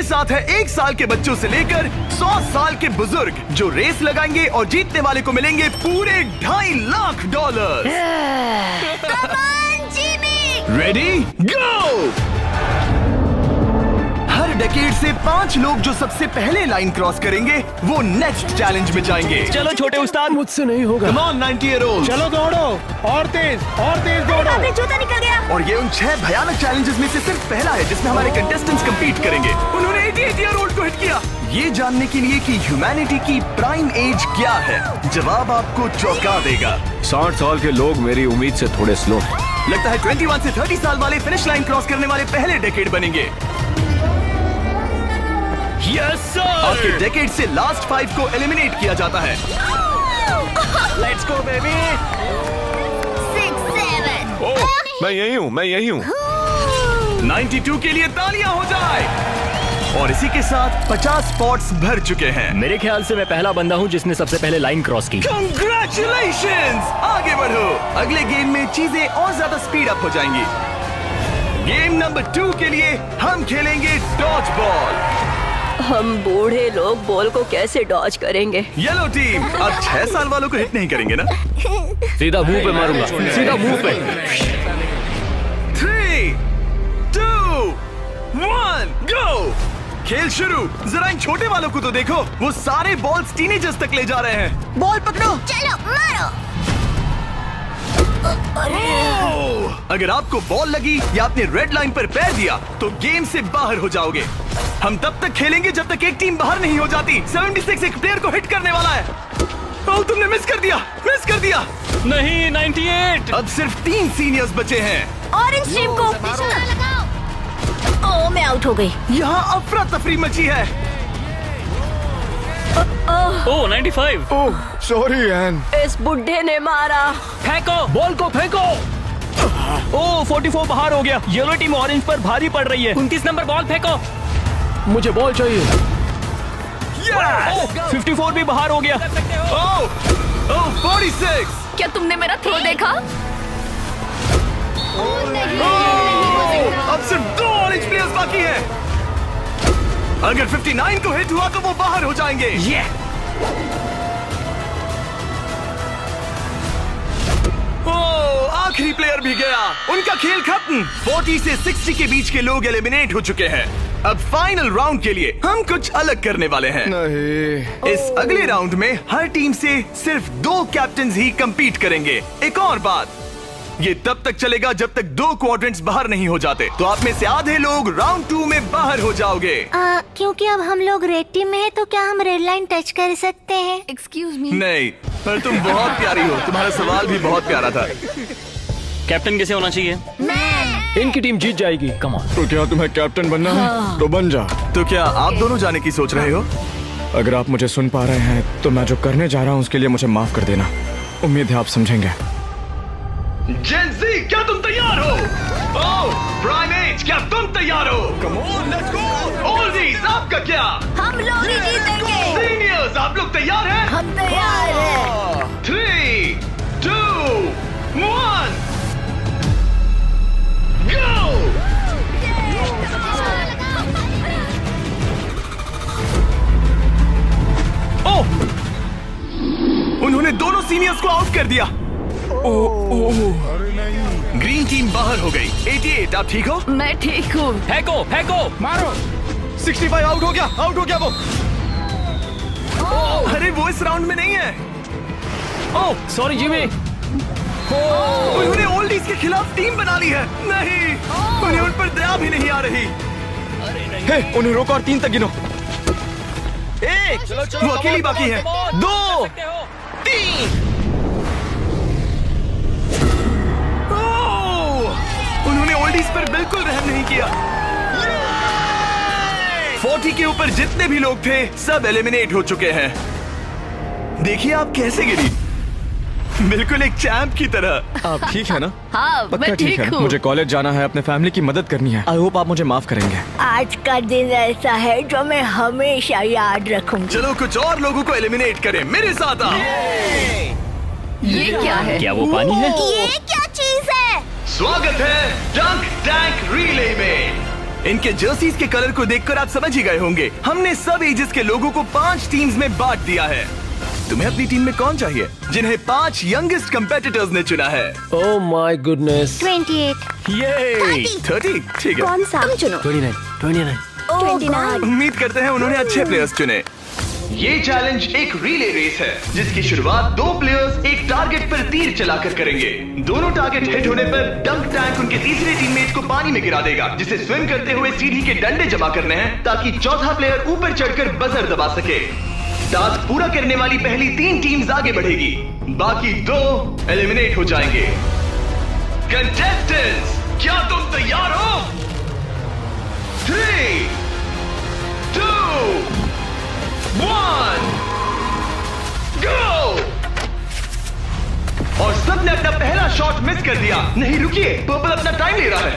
साथ है 1 साल के बच्चों से लेकर 100 साल के बुजुर्ग जो रेस लगाएंगे और जीतने वाले को मिलेंगे पूरे $2.5 लाख। Ready go. हर डेकेड से 5 लोग जो सबसे पहले लाइन क्रॉस करेंगे वो नेक्स्ट चैलेंज में जाएंगे। चलो छोटे उस्ताद, मुझसे नहीं होगा। Come on 90-year-olds। चलो दौड़ो और तेज दौड़ो। अबे जूता निकल गया। और ये उन 6 भयानक चैलेंजेस में से सिर्फ पहला है जिसमें हमारे कंटेस्टेंट्स कंपीट करेंगे। उन्होंने 88-year-old को हिट किया। ये जानने के लिए कि ह्यूमैनिटी की प्राइम एज क्या है, जवाब आपको चौंका देगा। 60 साल के लोग मेरी उम्मीद से थोड़े स्लो हैं। लगता है 21 से 30 साल वाले फिनिश लाइन क्रॉस करने वाले पहले डेकेड बनेंगे। Yes sir. आपके डेकेड से लास्ट 5 को एलिमिनेट किया जाता है। Let's go baby. 6, 7। ओह, मैं यही हूँ। 92 के लिए तालियां हो जाए। और इसी के साथ 50 स्पॉट्स भर चुके हैं। मेरे ख्याल से मैं पहला बंदा हूँ जिसने सबसे पहले लाइन क्रॉस की। Congratulations! आगे बढ़ो। अगले गेम में चीजें और ज्यादा स्पीड अप हो जाएंगी। गेम नंबर 2 के लिए हम खेलेंगे डॉज बॉल। हम बूढ़े लोग बॉल को कैसे डॉज करेंगे? येलो टीम अब 6 साल वालों को हिट नहीं करेंगे ना? सीधा मुंह पे मारूंगा, सीधा मुंह पे। 3, 2, 1, गो। खेल शुरू। जरा इन छोटे वालों को तो देखो, वो सारे बॉल्स टीनेजर्स तक ले जा रहे हैं। बॉल पकड़ो। चलो मारो। अगर आपको बॉल लगी या आपने रेड लाइन पर पैर दिया तो गेम से बाहर हो जाओगे। हम तब तक खेलेंगे जब तक एक टीम बाहर नहीं हो जाती। 76 एक प्लेयर को हिट करने वाला है। ओह, तुमने मिस कर दिया। नहीं, 98। अब सिर्फ 3 सीनियर्स बचे हैं। ऑरेंज टीम को निशाना लगाओ। ओह, मैं आउट हो गई। यहाँ अफरा तफरी मची है। ओह 95। ओह, सॉरी एन। इस बुड्ढे ने मारा। फेंको, बॉल को फेंको। ओह 44 बाहर हो गया। येलो टीम ऑरेंज पर भारी पड़ रही है। 29 नंबर बॉल फेंको। मुझे बॉल चाहिए। Yes! 54 भी बाहर हो गया। ओह 46। क्या तुमने मेरा थ्रो देखा? अब सिर्फ 2 ऑरेंज प्लेयर्स बाकी हैं। अगर 59 को हिट हुआ तो वो बाहर हो जाएंगे। ओह, आखिरी प्लेयर भी गया। उनका खेल खत्म। 40 से 60 के बीच के लोग एलिमिनेट हो चुके हैं। अब फाइनल राउंड के लिए हम कुछ अलग करने वाले हैं। नहीं। इस अगले राउंड में हर टीम से सिर्फ 2 कैप्टन्स ही कंपीट करेंगे। एक और बात, ये तब तक चलेगा जब तक 2 क्वाड्रेंट्स बाहर नहीं हो जाते। तो आप में से आधे लोग राउंड 2 में बाहर हो जाओगे। क्योंकि अब हम लोग रेड टीम में हैं, तो क्या हम रेड लाइन टच कर सकते हैं? Excuse me. नहीं, पर तुम बहुत प्यारी हो। तुम्हारा सवाल भी बहुत प्यारा था। कैप्टन कैसे होना चाहिए? इनकी टीम जीत जाएगी। Come on. तो क्या तुम्हें कैप्टन बनना है? तो बन जा। तो क्या आप दोनों जाने की सोच रहे हो? अगर आप मुझे सुन पा रहे हैं तो मैं जो करने जा रहा हूँ उसके लिए मुझे माफ कर देना। उम्मीद है आप समझेंगे। जेन ज़ी, क्या तुम तैयार हो? ओह, प्राइम एज, क्या तुम तैयार हो? कम ऑन, लेट्स गो। ओल्डीज, आपका क्या? हम लोग ही जीतेंगे। सीनियर्स, आप लोग तैयार हैं? हम तैयार हैं। 3, 2, 1, गो। ओह, उन्होंने दोनों सीनियर्स को आउट कर दिया। ग्रीन टीम बाहर हो गई। 88, आप ठीक हो? मैं ठीक हूँ। फेंको, फेंको। मारो। 65 आउट हो गया वो। अरे वो इस राउंड में नहीं है। Oh sorry Jimmy. उन्होंने ओल्डीज के खिलाफ टीम बना ली है। नहीं, उन्हें उन पर दया भी नहीं आ रही। हे, उन्हें रोको और 3 तक गिनो। 1, वो अकेली बाकी है। 2, 3। उन्होंने ओल्डीज पर बिल्कुल रहम नहीं किया। 40 के ऊपर जितने भी लोग थे सब एलिमिनेट हो चुके हैं। देखिए आप कैसे गिरी, बिल्कुल एक चैंप की तरह। आप ठीक है ना? हाँ, पक्का मैं ठीक है। हूँ। मुझे कॉलेज जाना है, अपने फैमिली की मदद करनी है। आई होप आप मुझे माफ करेंगे। आज का दिन ऐसा है जो मैं हमेशा याद रखूंगी। चलो कुछ और लोगों को एलिमिनेट करें। मेरे साथ आओ। ये क्या है? क्या वो पानी है? ये क्या चीज है? स्वागत है डंक टैंक रिले में। इनके जर्सीज के कलर को देखकर आप समझ ही गए होंगे। हमने सब एजेस के लोगों को 5 टीम्स में बांट दिया है। तुम्हें अपनी टीम में कौन चाहिए? जिन्हें 5 यंगेस्ट कंपेटिटर्स ने चुना है। Oh my goodness. 28। ये 30 ठीक है। कौन सा? तुम चुनो। 29। 29। उम्मीद करते हैं उन्होंने अच्छे प्लेयर्स चुने। ये चैलेंज एक रिले रेस है जिसकी शुरुआत 2 प्लेयर्स एक टारगेट पर तीर चलाकर करेंगे। दोनों टारगेट हिट होने पर डंक टैंक उनके तीसरे टीममेट को पानी में गिरा देगा, जिसे स्विम करते हुए सीढ़ी के डंडे जमा करने हैं ताकि चौथा प्लेयर ऊपर चढ़कर बजर दबा सके। टास्क पूरा करने वाली पहली 3 टीम्स आगे बढ़ेगी, बाकी 2 एलिमिनेट हो जाएंगे। कंटेस्टेंट्स, क्या तुम तैयार हो? 3, 2, 1, गो! और सबने अपना पहला शॉट मिस कर दिया। नहीं रुकिए, पर्पल अपना टाइम ले रहा है।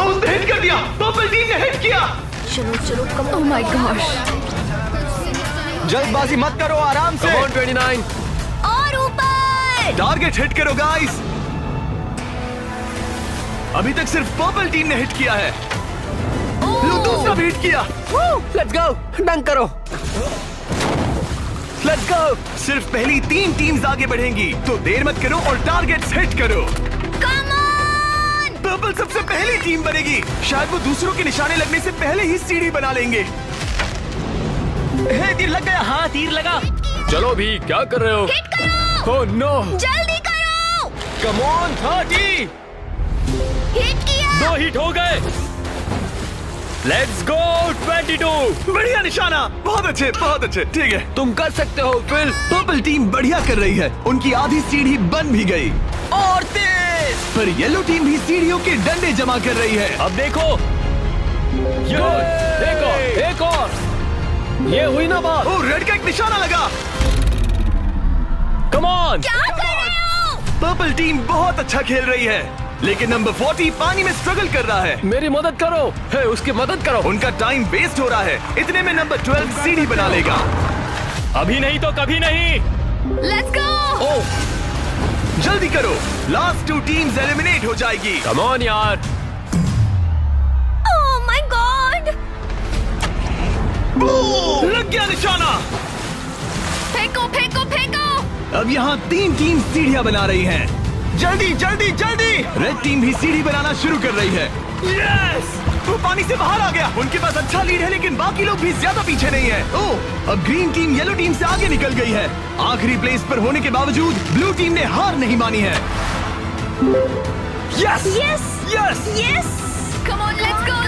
उसने हिट कर दिया। पर्पल टीम ने हिट किया। चलो चलो कम। Oh my gosh. जल्दबाजी मत करो, आराम से। 29। और ऊपर। टारगेट हिट करो गाइस। अभी तक सिर्फ पर्पल टीम ने हिट किया है। लो दूसरा भी हिट किया। लेट्स गो, डंक करो। Let's go. सिर्फ पहली 3 टीम्स आगे बढ़ेंगी, तो देर मत करो और टारगेट्स हिट करो। Come on. पर्पल सबसे पहली टीम बनेगी। शायद वो दूसरों के निशाने लगने से पहले ही सीढ़ी बना लेंगे। तीर लग गया। हाँ, तीर लगा। चलो भी, क्या कर रहे हो? हिट करो। Oh no. जल्दी करो। Come on. 30। हिट किया। 2 हिट हो गए। Let's go. 22। बढ़िया निशाना। बहुत अच्छे। ठीक है, तुम कर सकते हो फिल। पर्पल टीम बढ़िया कर रही है। उनकी आधी सीढ़ी बन भी गई। और तेज। पर येलो टीम भी सीढ़ियों के डंडे जमा कर रही है। अब देखो। एक और। ये हुई ना बात। ओ, रेड का एक निशाना लगा। Come on. क्या कर रहे हो? पर्पल टीम बहुत अच्छा खेल रही है, लेकिन नंबर 40 पानी में स्ट्रगल कर रहा है। मेरी मदद करो। है, उसकी मदद करो। उनका टाइम वेस्ट हो रहा है। इतने में नंबर 12 सीढ़ी बना लेगा। अभी नहीं तो कभी नहीं। Let's go. ओह, जल्दी करो, लास्ट 2 टीम्स एलिमिनेट हो जाएगी। कम ऑन यार। Oh my God. लग गया निशाना। फेंको फेंको फेंको। अब यहाँ 3 टीम सीढ़ियाँ बना रही हैं। जल्दी। रेड टीम भी सीढ़ी बनाना शुरू कर रही है। यस! वो पानी से बाहर आ गया। उनके पास अच्छा लीड है, लेकिन बाकी लोग भी ज्यादा पीछे नहीं है। ओह, अब ग्रीन टीम येलो टीम से आगे निकल गई है। आखिरी प्लेस पर होने के बावजूद ब्लू टीम ने हार नहीं मानी है। Yes! Yes. Come on, let's गो।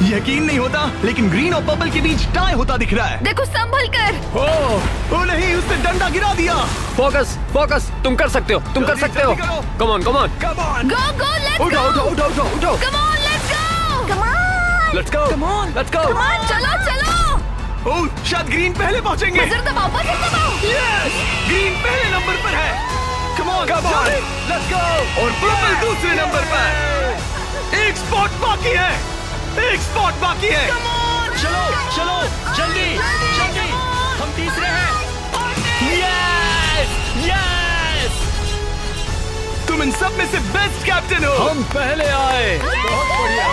यकीन नहीं होता, लेकिन ग्रीन और पर्पल के बीच टाई होता दिख रहा है। देखो संभल कर। ओ नहीं, उसने डंडा गिरा दिया। फोकस। तुम कर सकते हो। जल्दी करो। Come on. Go let's go. उठो। Come on, let's go. Let's go. चलो। ओह, शायद ग्रीन पहले पहुंचेंगे। बजर दबाओ। यस! ग्रीन पहले नंबर पर है। कम ऑन, लेट्स गो। और पर्पल दूसरे नंबर पर। एक स्पॉट बाकी है। चलो जल्दी। हम तीसरे हैं। यस। तुम इन सब में से बेस्ट कैप्टन हो। हम पहले आए। बहुत बढ़िया।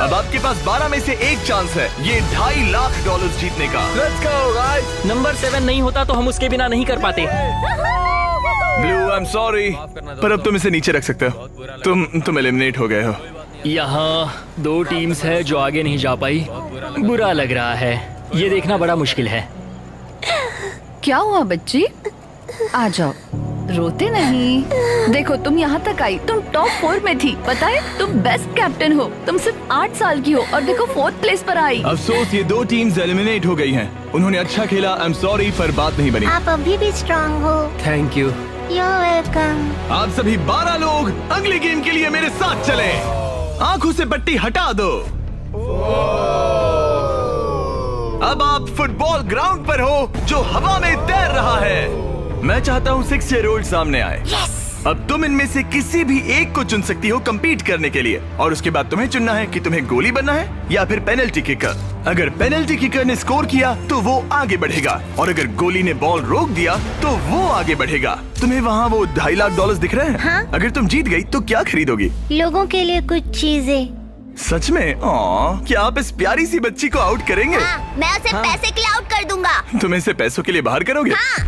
अब आपके पास 12 में से एक चांस है, ये $2.5 लाख जीतने का। Let's go guys. नंबर 7 नहीं होता तो हम उसके बिना नहीं कर पाते। ब्लू, आई एम सॉरी, पर अब तुम इसे नीचे रख सकते हो। तुम एलिमिनेट हो गए हो। यहाँ 2 टीम्स है जो आगे नहीं जा पाई। बुरा लग रहा है। ये देखना बड़ा मुश्किल है। क्या हुआ बच्ची? आ जाओ, रोते नहीं। देखो तुम यहाँ तक आई, तुम टॉप 4 में थी। पता है तुम बेस्ट कैप्टन हो। तुम सिर्फ 8 साल की हो और देखो 4th प्लेस पर आई। अफसोस, ये 2 टीम्स एलिमिनेट हो गई हैं। उन्होंने अच्छा खेला, आई एम सॉरी, पर बात नहीं बनी। आप अभी भी स्ट्रांग हो। Thank you. You're welcome। आप सभी 12 लोग अगले गेम के लिए मेरे साथ चलें। आंखों से पट्टी हटा दो। अब आप फुटबॉल ग्राउंड पर हो जो हवा में तैर रहा है। मैं चाहता हूँ 6 ईयर ओल्ड सामने आए। अब तुम इनमें से किसी भी एक को चुन सकती हो compete करने के लिए, और उसके बाद तुम्हें चुनना है कि तुम्हें गोली बनना है या फिर पेनल्टी किकर। अगर पेनल्टी किकर ने स्कोर किया तो वो आगे बढ़ेगा, और अगर गोली ने बॉल रोक दिया तो वो आगे बढ़ेगा। तुम्हें वहाँ वो $2.5 लाख दिख रहे हैं? हाँ। अगर तुम जीत गई तो क्या खरीदोगी? लोगों के लिए कुछ चीजें। सच में? क्या आप इस प्यारी सी बच्ची को आउट करेंगे? हाँ, मैं उसे पैसे के लिए आउट कर दूंगा। तुम इसे पैसों के लिए बाहर करोगे? हाँ।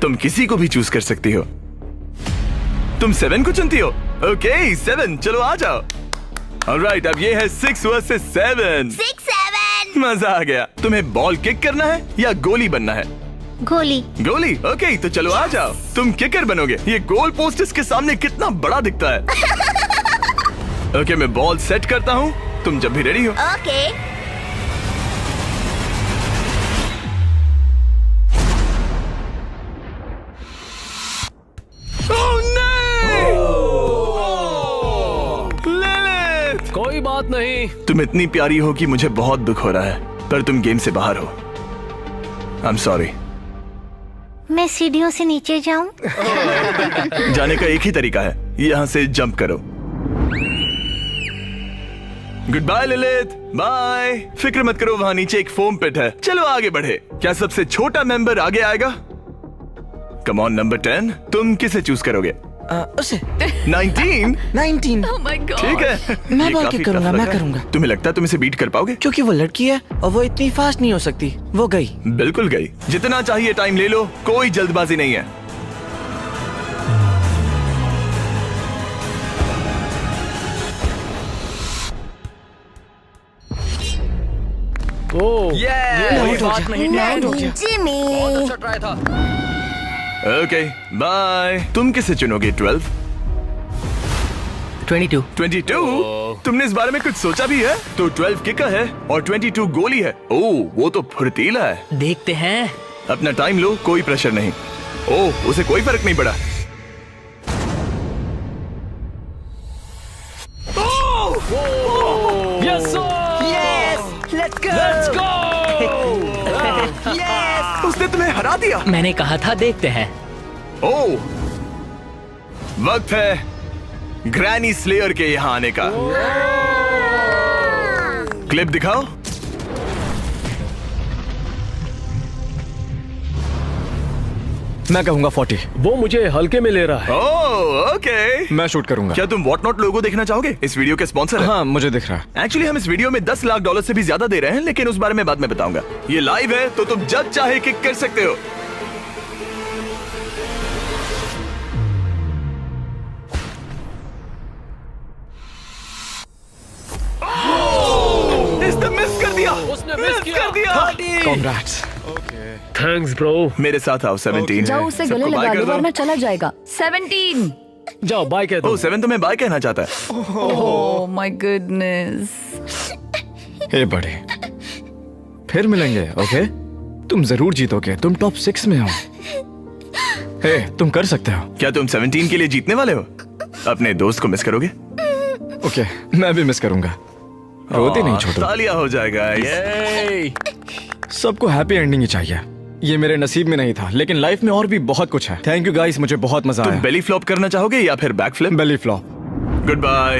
तुम किसी को भी चूज कर सकती हो। तुम 7 को चुनती हो? ओके 7, चलो आ जाओ। ऑलराइट, अब ये है 6 वर्सेस 7। 6-7। मजा आ गया। तुम्हें बॉल किक करना है या गोली बनना है? गोली। गोली? ओके, तो चलो आ जाओ। तुम किकर बनोगे। ये गोल पोस्ट इसके सामने कितना बड़ा दिखता है। ओके, मैं बॉल सेट करता हूँ, तुम जब भी रेडी हो। ओके। लिलिथ! कोई बात नहीं। तुम इतनी प्यारी हो कि मुझे बहुत दुख हो रहा है, पर तुम गेम से बाहर हो। I am sorry. मैं सीढ़ियों से नीचे जाऊं? जाने का एक ही तरीका है, यहाँ से जंप करो। Good bye Lilith, bye. फिक्र मत करो, वहाँ नीचे एक फोम पिट है। चलो आगे बढ़े। क्या सबसे छोटा मेंबर आगे आएगा? कम ऑन नंबर 10, तुम किसे चूज करोगे? उसे 19? 19। Oh my God. ठीक है, मैं ये बॉल काफी किक करूंगा, tough लग मैं रहा है। करूंगा। तुम्हें लगता है तुम इसे बीट कर पाओगे? क्योंकि वो लड़की है और वो इतनी फास्ट नहीं हो सकती। वो गई। बिल्कुल गई। जितना चाहिए टाइम ले लो, कोई जल्दबाजी नहीं है। ओ Yeah! कोई बात नहीं। जिमी। अच्छा ट्राई था। Okay bye. तुम किसे चुनोगे? 12? 22। 22? तुमने इस बारे में कुछ सोचा भी है? तो 12 किकर है और 22 गोली है। ओह, वो तो फुर्तीला है। देखते हैं। अपना टाइम लो, कोई प्रेशर नहीं। ओह, उसे कोई फर्क नहीं पड़ा। Yes sir. Let's go. उसने तुम्हें हरा दिया। मैंने कहा था देखते हैं। ओह, वक्त है ग्रैनी स्लेयर के यहाँ आने का। क्लिप दिखाओ। मैं कहूंगा 40। वो मुझे हल्के में ले रहा है। ओह, ओके। मैं शूट करूंगा। क्या तुम व्हाट नॉट लोगो देखना चाहोगे? इस वीडियो के स्पॉन्सर है। हाँ, मुझे दिख रहा है। एक्चुअली हम इस वीडियो में $10 लाख से भी ज्यादा दे रहे हैं, लेकिन उस बारे में बाद में बताऊंगा। ये लाइव है तो तुम जब चाहे किक कर सकते हो। इसने मिस कर दिया। उसने मिस कर दिया। Congrats। Thanks bro. मेरे साथ आओ। 17 जाओ उसे गले सबको लगा बाय लो कर दो। वरना चला जाएगा। 17। जाओ बाय कह दो। ओह, 7 तुम्हें बाय कहना चाहता है। Oh my goodness. हे बड़े, फिर मिलेंगे। ओके, तुम जरूर जीतोगे। तुम टॉप 6 में हो। हे, तुम कर सकते हो। क्या तुम 17 के लिए जीतने वाले हो? अपने दोस्त को मिस करोगे? ओके, मैं भी मिस करूंगा। रोते नहीं छोटू। तालियां हो जाएगा। ये सबको हैप्पी एंडिंग ही चाहिए। ये मेरे नसीब में नहीं था, लेकिन लाइफ में और भी बहुत कुछ है। थैंक यू गाइस, मुझे बहुत मजा तुम आया। बेली फ्लॉप करना चाहोगे या फिर back flip? Belly flop. Good bye.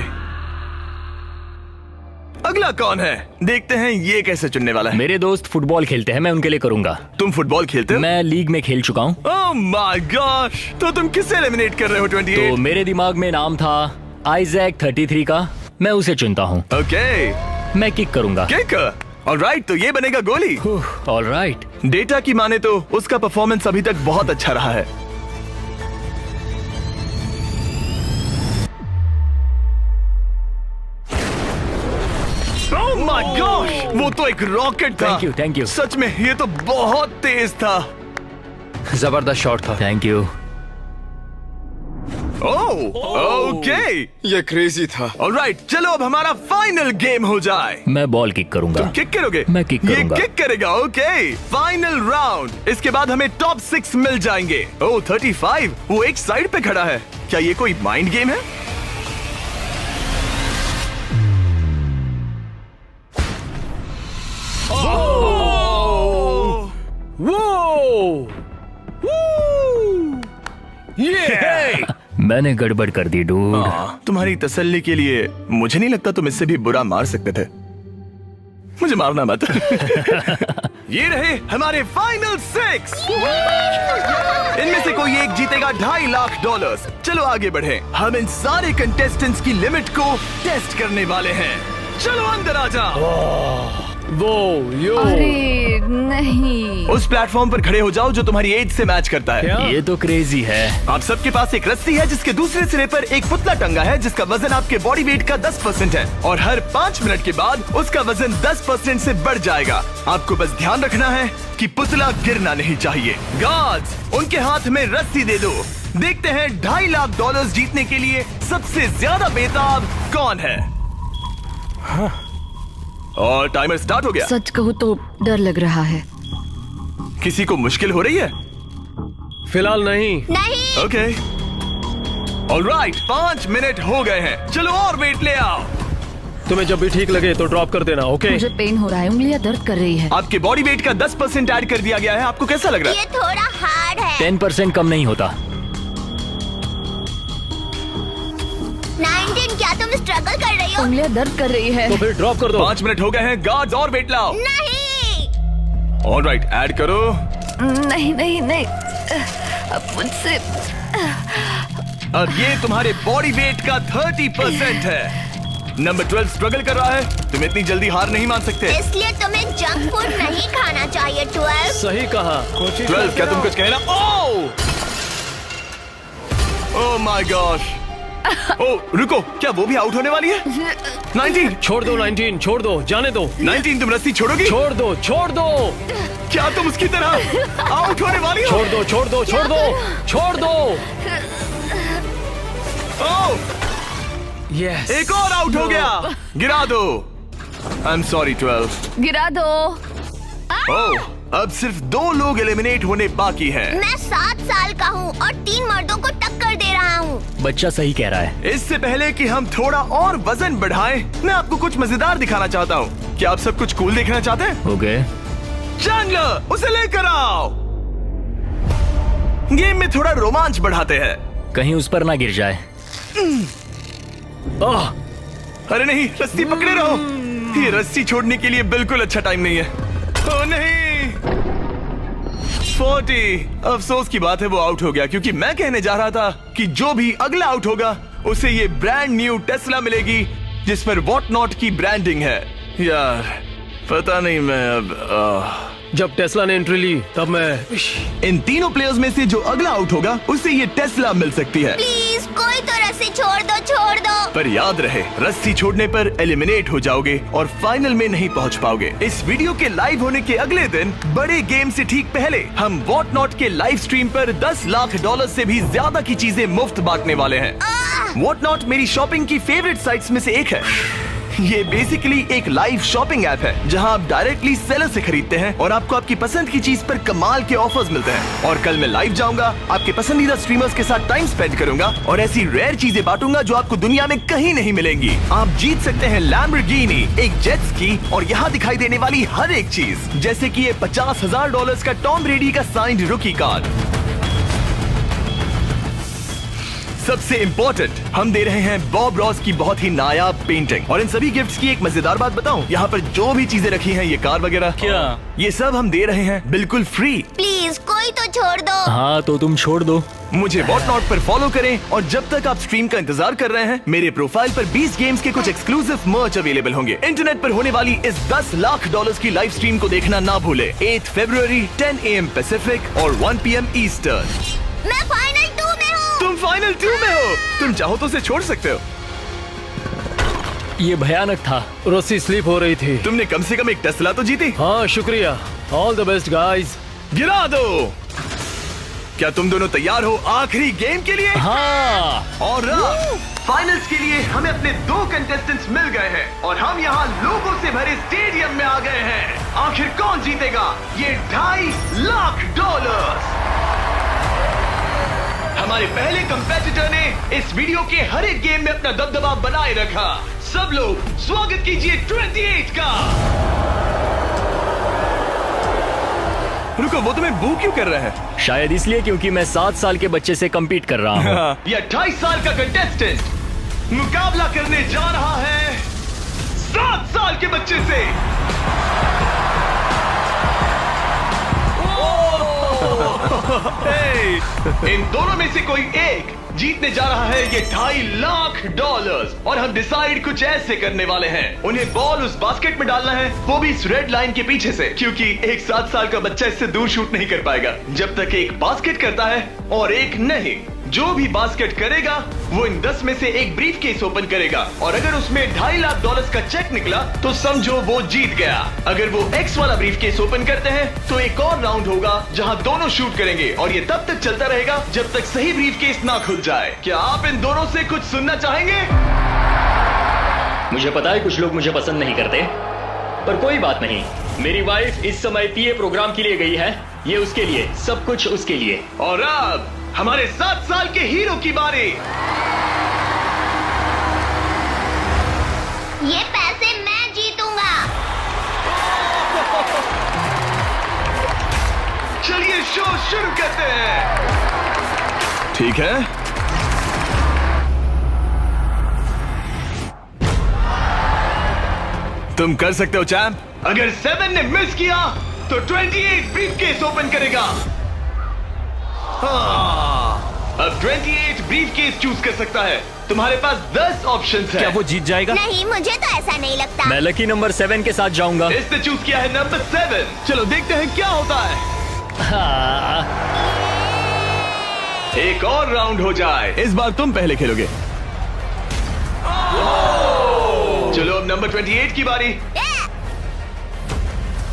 अगला कौन है? देखते हैं ये कैसे चुनने वाला है। मेरे दोस्त फुटबॉल खेलते हैं, मैं उनके लिए करूंगा। तुम फुटबॉल खेलते हो? मैं लीग में खेल चुका हूँ। ओह माय गॉश, तो तुम किसे एलिमिनेट कर रहे हो? 28? तो मेरे दिमाग में नाम था आइजैक 33 का। मैं उसे चुनता हूँ। ओके, मैं किक करूंगा। किक। ऑलराइट, तो ये बनेगा गोली। ऑलराइट। डेटा की माने तो उसका परफॉर्मेंस अभी तक बहुत अच्छा रहा है। ओह माय गॉश, वो तो एक रॉकेट था। Thank you. सच में ये तो बहुत तेज था। जबरदस्त शॉट था। Thank you. Oh, okay. ये क्रेजी था। ऑलराइट, चलो अब हमारा फाइनल गेम हो जाए। मैं बॉल किक करूंगा। तुम किक करोगे? मैं किक करूंगा। ये किक करेगा। Okay, final round. इसके बाद हमें टॉप 6 मिल जाएंगे। ओह 35, वो एक साइड पे खड़ा है। क्या ये कोई माइंड गेम है? वो ये मैंने गड़बड़ कर दी डूड। तुम्हारी तसल्ली के लिए मुझे नहीं लगता तुम इससे भी बुरा मार सकते थे। मुझे मारना मत। ये रहे हमारे फाइनल 6। इनमें से कोई एक जीतेगा $2.5 लाख। चलो आगे बढ़े। हम इन सारे कंटेस्टेंट्स की लिमिट को टेस्ट करने वाले हैं। चलो अंदर आ जाओ। अरे नहीं। उस प्लेटफॉर्म पर खड़े हो जाओ जो तुम्हारी एज से मैच करता है। ये तो क्रेजी है। आप सबके पास एक रस्सी है जिसके दूसरे सिरे पर एक पुतला टंगा है जिसका वजन आपके बॉडी वेट का 10% है और हर 5 मिनट के बाद उसका वजन 10% से बढ़ जाएगा। आपको बस ध्यान रखना है कि पुतला गिरना नहीं चाहिए। गार्ड्स, उनके हाथ में रस्सी दे दो। देखते हैं $2.5 लाख जीतने के लिए सबसे ज्यादा बेताब कौन है। और टाइमर स्टार्ट हो गया। सच कहूँ तो डर लग रहा है। किसी को मुश्किल हो रही है? फिलहाल नहीं। नहीं। ओके ऑलराइट, 5 मिनट हो गए हैं। चलो और वेट ले आओ। तुम्हें जब भी ठीक लगे तो ड्रॉप कर देना, ओके? मुझे पेन हो रहा है, उंगलियां दर्द कर रही है। आपके बॉडी वेट का 10% ऐड कर दिया गया है। आपको कैसा लग रहा है? ये थोड़ा हार्ड है। 10% कम नहीं होता। 19, क्या तुम स्ट्रगल कर रही हो? उंगलियां दर्द कर रही है। तो फिर ड्रॉप कर दो। 5 मिनट हो गए हैं। गार्ड्स और वेट लाओ। नहीं। ऑलराइट, ऐड करो। नहीं नहीं नहीं, अब मुझसे। और ये तुम्हारे बॉडी वेट का 30% है। नंबर 12 स्ट्रगल कर रहा है। तुम इतनी जल्दी हार नहीं मान सकते। इसलिए तुम्हें जंक फूड नहीं खाना चाहिए। 12। सही कहा। 12, क्या तुम कुछ कहना? Oh my gosh. ओह रुको, क्या वो भी आउट होने वाली है? 19 छोड़ दो 19, छोड़ दो, जाने दो। 19, तुम रस्सी छोड़ोगी? छोड़ दो, छोड़ दो, क्या तुम उसकी तरह आउट होने वाली हो? छोड़ दो, छोड़ दो, छोड़ दो, छोड़ दो। ओह, यस। एक और आउट हो गया। गिरा दो। I am sorry 12। गिरा दो। ओह, अब सिर्फ 2 लोग एलिमिनेट होने बाकी हैं। मैं 7 साल का हूँ और 3 मर्दों को टक्कर दे रहा हूँ। बच्चा सही कह रहा है। इससे पहले कि हम थोड़ा और वजन बढ़ाएं, मैं आपको कुछ मजेदार दिखाना चाहता हूँ। क्या आप सब कुछ कूल देखना चाहते हैं? ओके। चैंडलर, उसे लेकर आओ। गेम में थोड़ा रोमांच बढ़ाते हैं। कहीं उस पर ना गिर जाए। अरे नहीं, रस्सी पकड़े रहो। ये रस्सी छोड़ने के लिए बिल्कुल अच्छा टाइम नहीं है। ओह नहीं, 40। अफसोस की बात है वो आउट हो गया, क्योंकि मैं कहने जा रहा था कि जो भी अगला आउट होगा उसे ये ब्रांड न्यू टेस्ला मिलेगी जिस पर वॉट नॉट की ब्रांडिंग है। यार पता नहीं, मैं अब जब टेस्ला ने एंट्री ली तब मैं। इन तीनों प्लेयर्स में से जो अगला आउट होगा उसे ये टेस्ला मिल सकती है। प्लीज कोई तो रस्सी छोड़ दो, छोड़ दो। पर याद रहे, रस्सी छोड़ने पर एलिमिनेट हो जाओगे और फाइनल में नहीं पहुंच पाओगे। इस वीडियो के लाइव होने के अगले दिन, बड़े गेम से ठीक पहले, हम वॉट नॉट के लाइव स्ट्रीम पर $10 लाख से भी ज्यादा की चीजें मुफ्त बांटने वाले हैं। वॉट नॉट मेरी शॉपिंग की फेवरेट साइट्स में से एक है। ये बेसिकली एक लाइव शॉपिंग ऐप है जहां आप डायरेक्टली सेलर से खरीदते हैं और आपको आपकी पसंद की चीज पर कमाल के ऑफर्स मिलते हैं। और कल मैं लाइव जाऊंगा, आपके पसंदीदा स्ट्रीमर्स के साथ टाइम स्पेंड करूंगा और ऐसी रेयर चीजें बांटूंगा जो आपको दुनिया में कहीं नहीं मिलेंगी। आप जीत सकते हैं लैम्बोर्गिनी, एक जेट स्की और यहाँ दिखाई देने वाली हर एक चीज, जैसे कि ये $50,000 का टॉम ब्रेडी का साइंड रुकी कार्ड। सबसे इम्पोर्टेंट, हम दे रहे हैं बॉब रॉस की बहुत ही नायाब पेंटिंग। और इन सभी गिफ्ट्स की एक मजेदार बात बताऊं, यहाँ पर जो भी चीजें रखी हैं, ये कार वगैरह, क्या ये सब हम दे रहे हैं बिल्कुल फ्री। प्लीज कोई तो छोड़ दो। हाँ तो तुम छोड़ दो। मुझे वॉट नॉट पर फॉलो करें और जब तक आप स्ट्रीम का इंतजार कर रहे हैं, मेरे प्रोफाइल पर 20 गेम्स के कुछ एक्सक्लूसिव मर्च अवेलेबल होंगे। इंटरनेट पर होने वाली इस $10 लाख की लाइव स्ट्रीम को देखना ना भूले। 8 फरवरी 10 AM पैसिफिक और 1 PM ईस्टर्न। मैं फाइनल 2 में हूँ। तुम फाइनल 2 में हो। तुम चाहो तो उसे छोड़ सकते हो। ये भयानक था। रस्सी स्लिप हो रही थी। तुमने कम से कम एक टेस्ला तो जीती। हाँ शुक्रिया। All the best guys. गिरा दो। क्या तुम दोनों तैयार हो आखिरी गेम के लिए? हाँ। और फाइनल्स के लिए हमें अपने 2 कंटेस्टेंट्स मिल गए हैं और हम यहाँ लोगों से भरे स्टेडियम में आ गए हैं। आखिर कौन जीतेगा ये $2.5 लाख? हमारे पहले कंपेटिटर ने इस वीडियो के हर एक गेम में अपना दबदबा बनाए रखा। सब लोग स्वागत कीजिए 28 का। रुको, वो तुम्हें बू क्यों कर रहा है? शायद इसलिए क्योंकि मैं 7 साल के बच्चे से कम्पीट कर रहा हूँ। ये 28 साल का कंटेस्टेंट मुकाबला करने जा रहा है 7 साल के बच्चे से। इन दोनों में से कोई एक जीतने जा रहा है ये $2.5 लाख और हम डिसाइड कुछ ऐसे करने वाले हैं। उन्हें बॉल उस बास्केट में डालना है, वो भी इस रेड लाइन के पीछे से, क्योंकि एक 7 साल का बच्चा इससे दूर शूट नहीं कर पाएगा जब तक एक बास्केट करता है और एक नहीं। जो भी बास्केट करेगा वो इन 10 में से एक ब्रीफ केस ओपन करेगा और अगर उसमें $2.5 लाख का चेक निकला तो समझो वो जीत गया। अगर वो एक्स वाला ब्रीफ केस ओपन करते हैं तो एक और राउंड होगा जहां दोनों शूट करेंगे और ये तब तक चलता रहेगा जब तक सही ब्रीफ केस ना खुल जाए। क्या आप इन दोनों से कुछ सुनना चाहेंगे? मुझे पता है कुछ लोग मुझे पसंद नहीं करते, पर कोई बात नहीं। मेरी वाइफ इस समय पीए प्रोग्राम के लिए गई है, ये उसके लिए, सब कुछ उसके लिए। और अब हमारे 7 साल के हीरो की बारी। ये पैसे मैं जीतूंगा। चलिए शो शुरू करते हैं। ठीक है, तुम कर सकते हो चैंप। अगर 7 ने मिस किया तो 28 ब्रीफकेस ओपन करेगा। अब 28 ब्रीफकेस चूज कर सकता है। तुम्हारे पास 10 ऑप्शंस हैं। क्या वो जीत जाएगा? नहीं, मुझे तो ऐसा नहीं लगता। मैं लकी नंबर 7 के साथ जाऊंगा। इसने चूज किया है नंबर 7। चलो देखते हैं क्या होता है। हाँ। एक और राउंड हो जाए। इस बार तुम पहले खेलोगे। चलो अब नंबर 28 की बारी।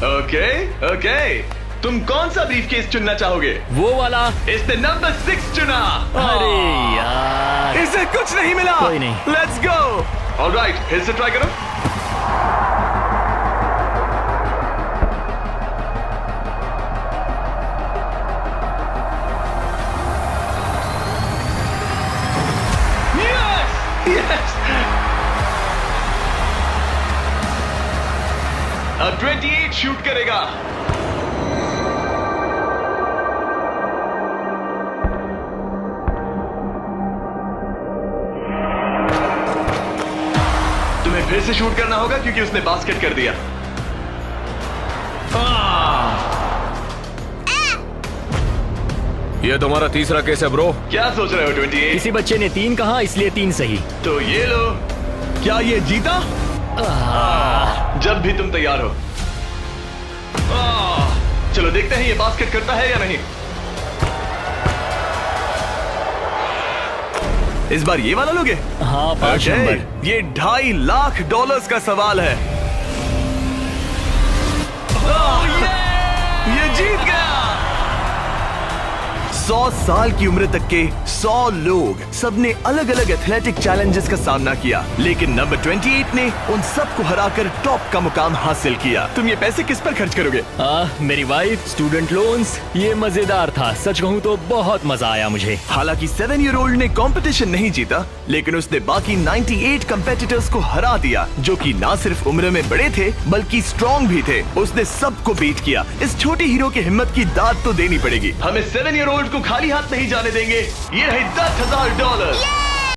ओके, तुम कौन सा ब्रीफकेस चुनना चाहोगे? वो वाला। इसने नंबर 6 चुना। अरे यार, इसे कुछ नहीं मिला। कोई नहीं। Let's go. ऑलराइट, फिर से ट्राई करो। Yes! अब 28 शूट करेगा। तुम्हें फिर से शूट करना होगा क्योंकि उसने बास्केट कर दिया। ये तुम्हारा तीसरा केस है ब्रो। क्या सोच रहे हो 28? किसी बच्चे ने 3 कहा इसलिए 3 सही। तो ये लो। क्या ये जीता? जब भी तुम तैयार हो। चलो देखते हैं ये बास्केट करता है या नहीं। इस बार ये वाला लोगे? हाँ, 5 नंबर। ये $2.5 लाख का सवाल है। ये जीत गया। 100 साल की उम्र तक के 100 लोग, सबने अलग अलग एथलेटिक चैलेंजेस का सामना किया, लेकिन नंबर 28 ने उन सबको हराकर टॉप का मुकाम हासिल किया। तुम ये पैसे किस पर खर्च करोगे? मेरी वाइफ, स्टूडेंट लोन्स। ये मजेदार था, सच कहूँ तो बहुत मजा आया मुझे। हालांकि 7-year-old ने कंपटीशन नहीं जीता, लेकिन उसने बाकी 98 कंपेटिटर्स को हरा दिया, जो कि ना सिर्फ उम्र में बड़े थे बल्कि स्ट्रॉन्ग भी थे। उसने सबको बीट किया। इस छोटे हीरो की हिम्मत की दाद तो देनी पड़ेगी। हमें 7-year-old को खाली हाथ नहीं जाने देंगे। ये रहे $10,000।